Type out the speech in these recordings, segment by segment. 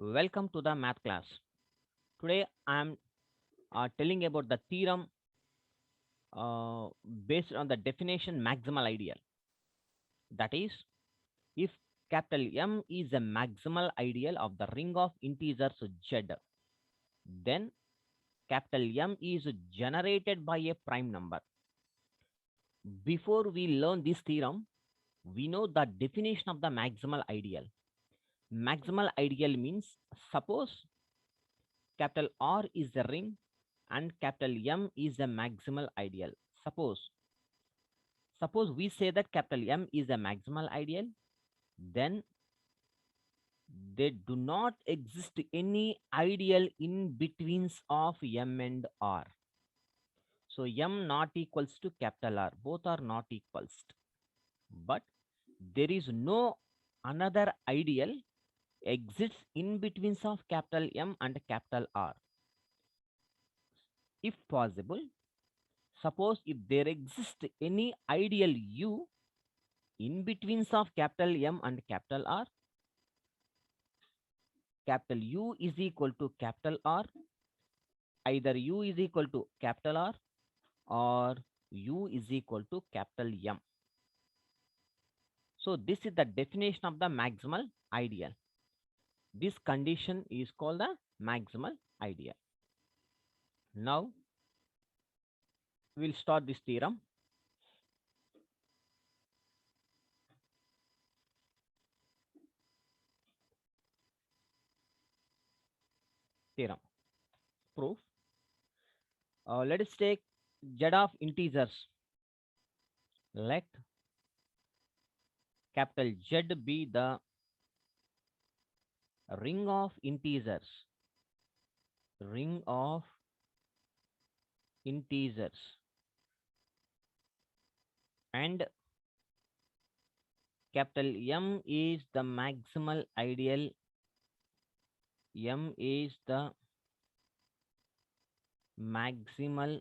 Welcome to the math class. Today I am telling about the theorem uh, based on the definition maximal ideal. That is, if capital M is a maximal ideal of the ring of integers Z, then capital M is generated by a prime number. Before we learn this theorem, we know the definition of the maximal ideal. Maximal ideal means suppose capital R is the ring and capital M is a maximal ideal. Suppose we say that capital M is a maximal ideal, then there do not exist any ideal in betweens of M and R. So M not equals to capital R. Both are not equals. But there is no another ideal exists in betweens of capital M and capital R. If possible, suppose if there exists any ideal U in betweens of capital M and capital R, capital U is equal to capital R, either U is equal to capital R or U is equal to capital M. So this is the definition of the maximal ideal. This condition is called the maximal ideal. Now we'll start this theorem. Theorem proof. Let us take Z of integers. Let capital Z be the ring of integers. Ring of integers. And capital M is the maximal ideal. M is the maximal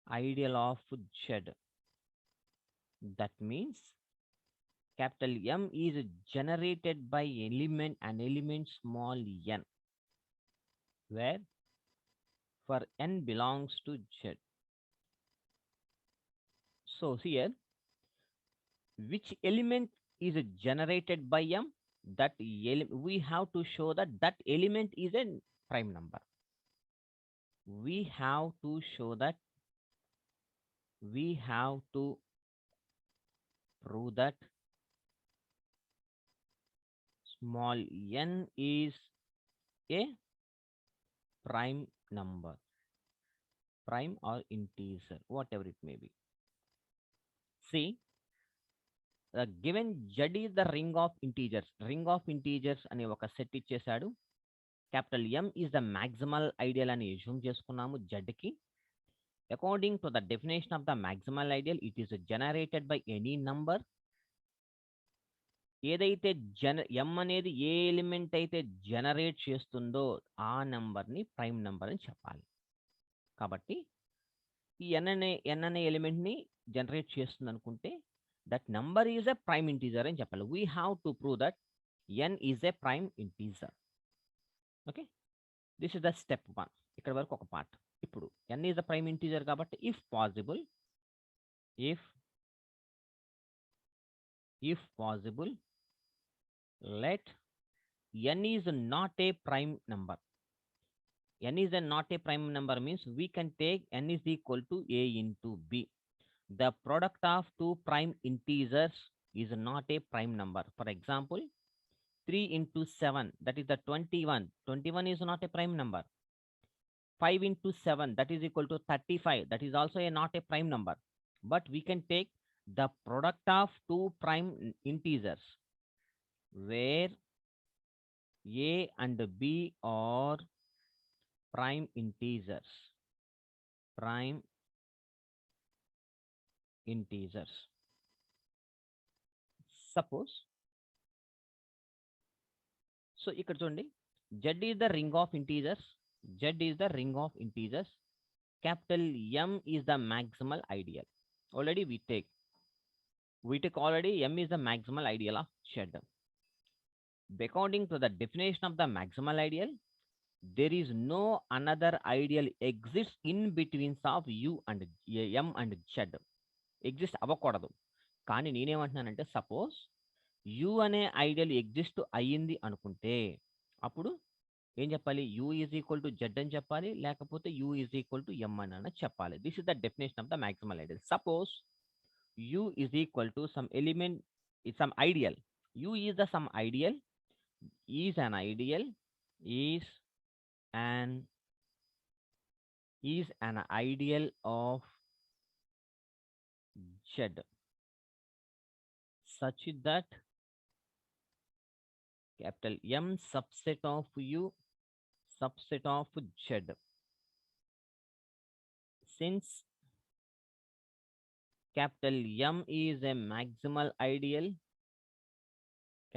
ideal of Z. That means capital M is generated by an element small n, where for n belongs to Z. So here, which element is generated by M? We have to show that that element is a prime number. We have to show that we have to prove that small n is a prime number, prime or integer, whatever it may be. See, the given Z is the ring of integers. Ring of integers అనే ఒక set ఇచ్చేసాడు. Capital M is the maximal ideal అని assume చేసుకున్నాము Z కి. According to the definition of the maximal ideal, it is generated by any number. ఏదైతే M అనేది ఏ element అయితే generate చేస్తుందో ఆ నంబర్ని ప్రైమ్ నెంబర్ అని చెప్పాలి. కాబట్టి ఈ n అనే ఎలిమెంట్ని జనరేట్ చేస్తుంది అనుకుంటే that number is a prime integer అని చెప్పాలి. We have to prove that n is a prime integer. Okay, this is the step 1. ఇక్కడ వరకు ఒక పార్ట్. ఇప్పుడు n is a prime integer కాబట్టి if possible let n is not a prime number. N is not a prime number means we can take n is equal to a into b. The product of two prime integers is not a prime number. For example, 3 into 7, that is the 21. 21 is not a prime number. 5 into 7, that is equal to 35. That is also not a prime number. But we can take the product of two prime integers where a and b are prime integers. Prime integers. Suppose, so ఇక్కడ చూడండి, Z is the ring of integers. Z is the ring of integers. Capital M is the maximal ideal. Already we take already M is the maximal ideal of Z. According to the definition of the maximal ideal, there is no another ideal exists in between of u and m and z. Exist అవ్వకూడదు. కానీ నేనేమంటున్నానంటే suppose you అనే ideal exist అయ్యింది అనుకుంటే అప్పుడు ఏం చెప్పాలి? You is equal to Z అని చెప్పాలి, లేకపోతే యు ఈజ్ ఈక్వల్ టు ఎం అని చెప్పాలి. This is the definition of the maximal ideal. Suppose you is equal to some element, some ideal. You is the sum ideal, is an ideal, is an is an ideal of Z such that capital M subset of U subset of Z. Since capital M is a maximal ideal,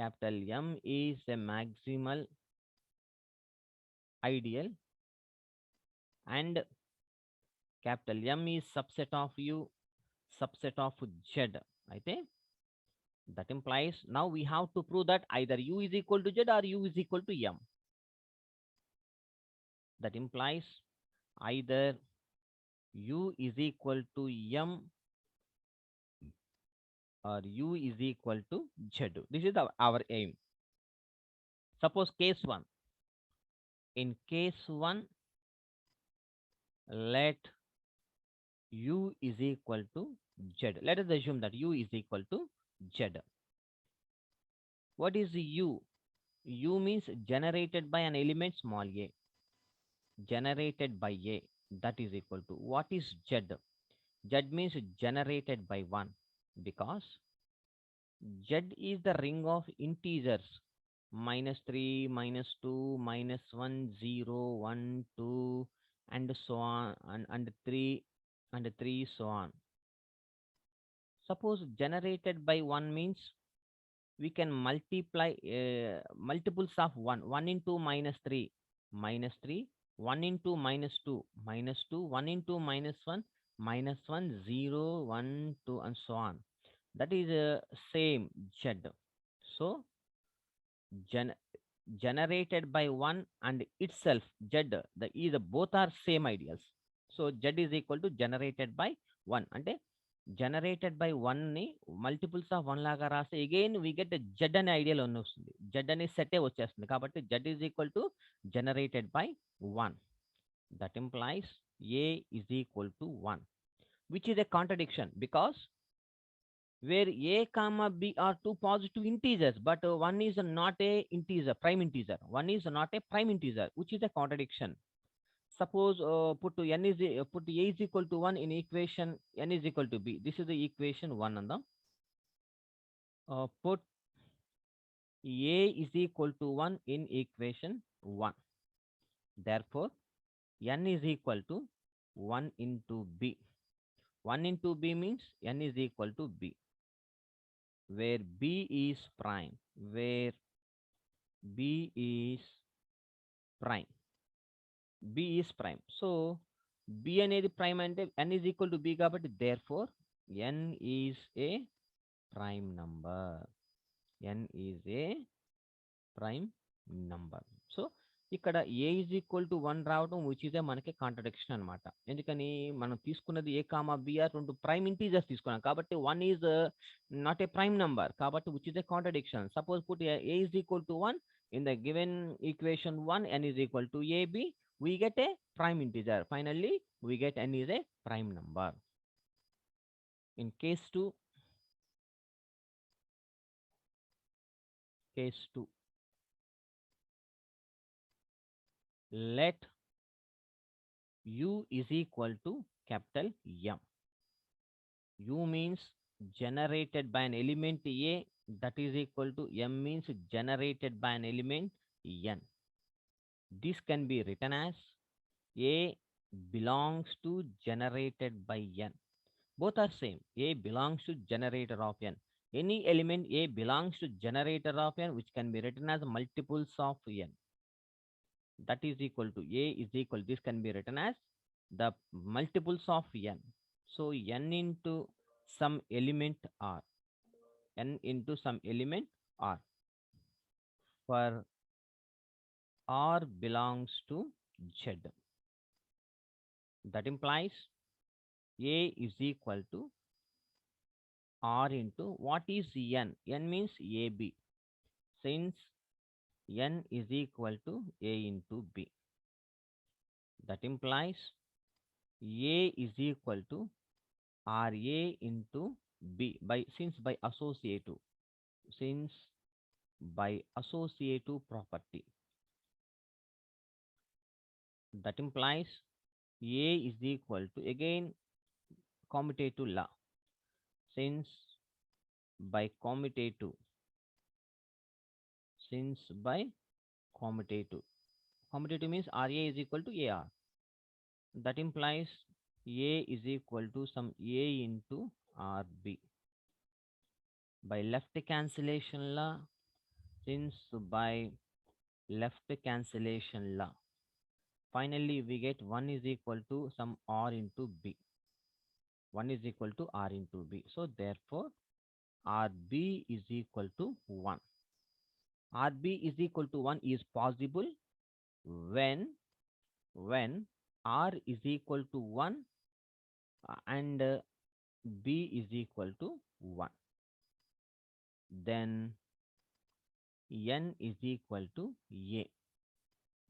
capital M is a maximal ideal and capital M is subset of U subset of Z. అయితే that implies now we have to prove that either U is equal to Z or U is equal to M. That implies either U is equal to M or U is equal to Z. This is our aim. Suppose case 1. In case 1, let U is equal to Z. Let us assume that U is equal to Z. What is U? U means generated by an element small a. Generated by a. That is equal to. What is Z? Z means generated by 1. Because Z is the ring of integers -3, -2, -1, 0, 1, 2, and so on, and 3 so on. Suppose generated by 1 means we can multiply multiples of 1. 1 into -3, -3, 1 into -2, -2, 1 into -1, -1, 0, 1, 2, and so on. That is same Z. So generated by 1 and itself Z, the both are same ideals. So Z is equal to generated by 1. అంటే generated by 1 ని multiples of 1 లాగా రాస్తే again we get Z అనే ideal అని వస్తుంది. Z అనే సెటే వచ్చేస్తుంది. కాబట్టి Z is equal to generated by 1. That implies A is equal to 1, which is a contradiction because where a comma b are two positive integers, but one is not a integer, prime integer. One is not a prime integer, which is a contradiction. Suppose put a is equal to 1 in equation n is equal to b. This is the equation 1 and the put a is equal to 1 in equation 1. Therefore, n is equal to 1 into b. 1 into b means n is equal to b, where b is prime, where b is prime. B is prime. So b అనేది prime అంటే n is equal to b కాబట్టి therefore n is a prime number. n is a prime number. So ఇక్కడ a is equal to 1 రావడం which is a మనకి contradiction అనమాట. ఎందుకని మనం తీసుకున్నది a కామా b ఆర్ రెండు ప్రైమ్ ఇంటీజర్స్ తీసుకున్నాం కాబట్టి 1 is not a prime number కాబట్టి which is a contradiction. Suppose put a is equal to 1 in the given equation 1, n is equal to ab, we get a prime integer. Finally we get n is a prime number. In case 2, let u is equal to capital M. U means generated by an element a, that is equal to M means generated by an element n. This can be written as a belongs to generated by n. Both are same. A belongs to generator of n. Any element a belongs to generator of n, which can be written as multiples of n. That is equal to a is equal. This can be written as the multiples of n. So n into some element r. N into some element r. for R belongs to Z. That implies A is equal to R into what is N? N means AB. Since N is equal to A into B. That implies A is equal to RA into B by associative. Since by associative property. That implies A is equal to again commutative law. Since by commutative. Since by commutative. Commutative means RA is equal to AR. That implies A is equal to some A into RB. By left cancellation law, since by left cancellation law, finally we get 1 is equal to some R into B. 1 is equal to R into B. So therefore, RB is equal to 1. RB is equal to 1 is possible when R is equal to 1 and B is equal to 1. Then N is equal to A.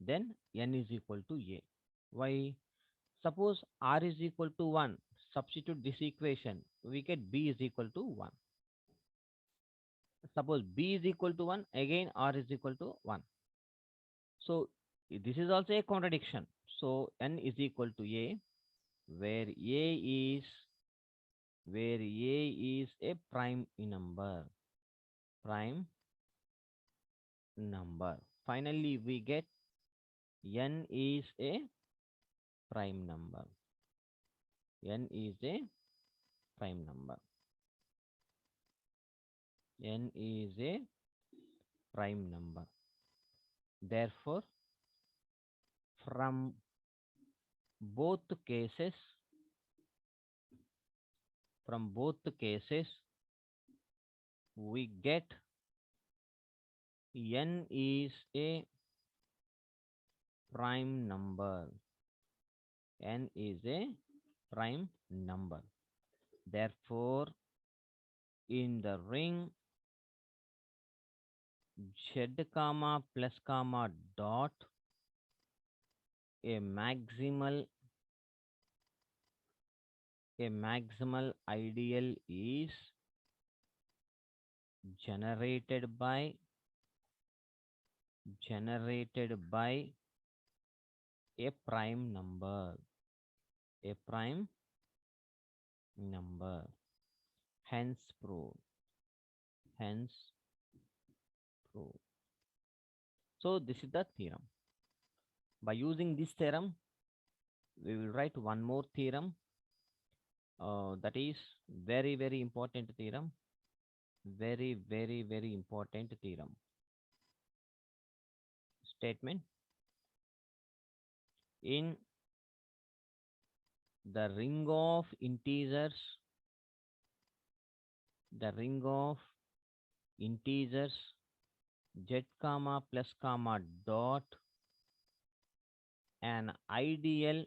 Then N is equal to A. Why? Suppose R is equal to 1. Substitute this equation. We get B is equal to 1. Suppose B is equal to 1. Again R is equal to 1. So this is also a contradiction. So N is equal to A, where A is a prime number. Prime number. Finally, we get N is a prime number. N is a prime number. N is a prime number. Therefore, from both cases, we get N is a prime number. N is a prime number. Therefore, in the ring Z comma plus comma dot, a maximal ideal is generated by a prime number. Hence proved. So this is the theorem. By using this theorem, we will write one more theorem. That is very, very important theorem. Very, very, very important theorem. Statement. In the ring of integers, Z comma plus comma dot, an ideal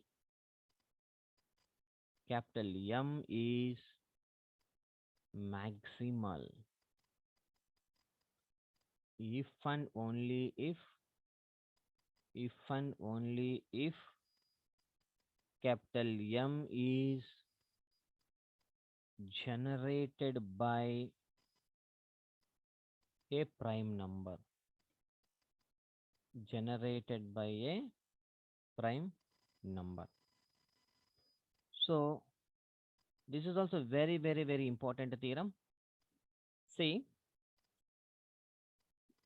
capital M is maximal if and only if capital M is generated by a prime number. So this is also very, very, very important theorem. See,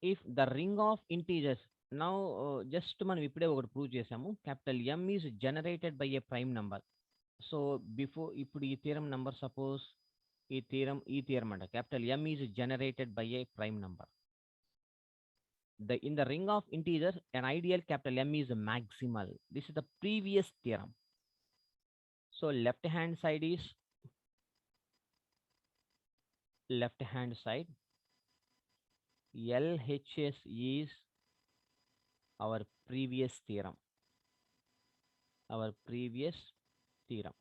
if the ring of integers, now just మనం ఇప్పుడే ఒకటి prove చేసాము, capital M is generated by a prime number. So ఇప్పుడు ఈ theorem number, suppose ఈ theorem అంట, capital M is generated by a prime number. In the ring of integers, an ideal capital M is maximal. This is the previous theorem. So left hand side, LHS is our previous theorem. Our previous theorem.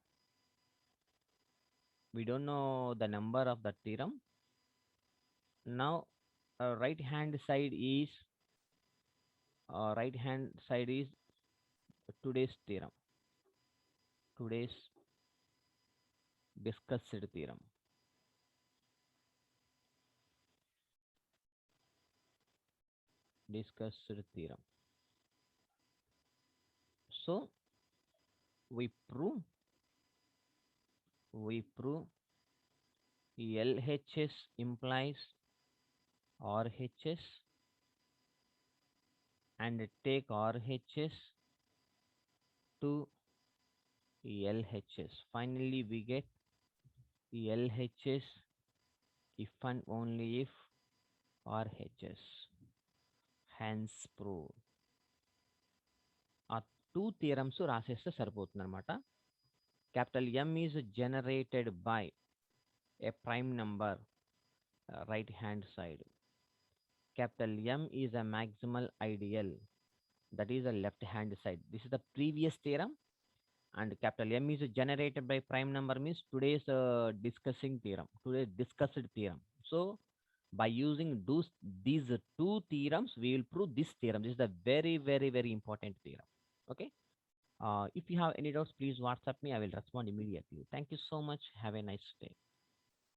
We don't know the number of the theorem. Now, right hand side is today's theorem. Today's discussed theorem. Discussed theorem. So we prove LHS implies RHS and take RHS to LHS. Finally, we get LHS if and only if RHS. Hence prove. ఆ two theorems రాసేస్తే సరిపోతుంది అనమాట. Capital M is generated by a prime number right hand side. Capital M is a maximal ideal, that is a left hand side. This is the previous theorem, and capital M is generated by prime number means today's today's discussed theorem. So by using these two theorems, we will prove this theorem. This is the very, very, very important theorem. Okay. If you have any doubts, please WhatsApp me. I will respond immediately. Thank you so much. Have a nice day.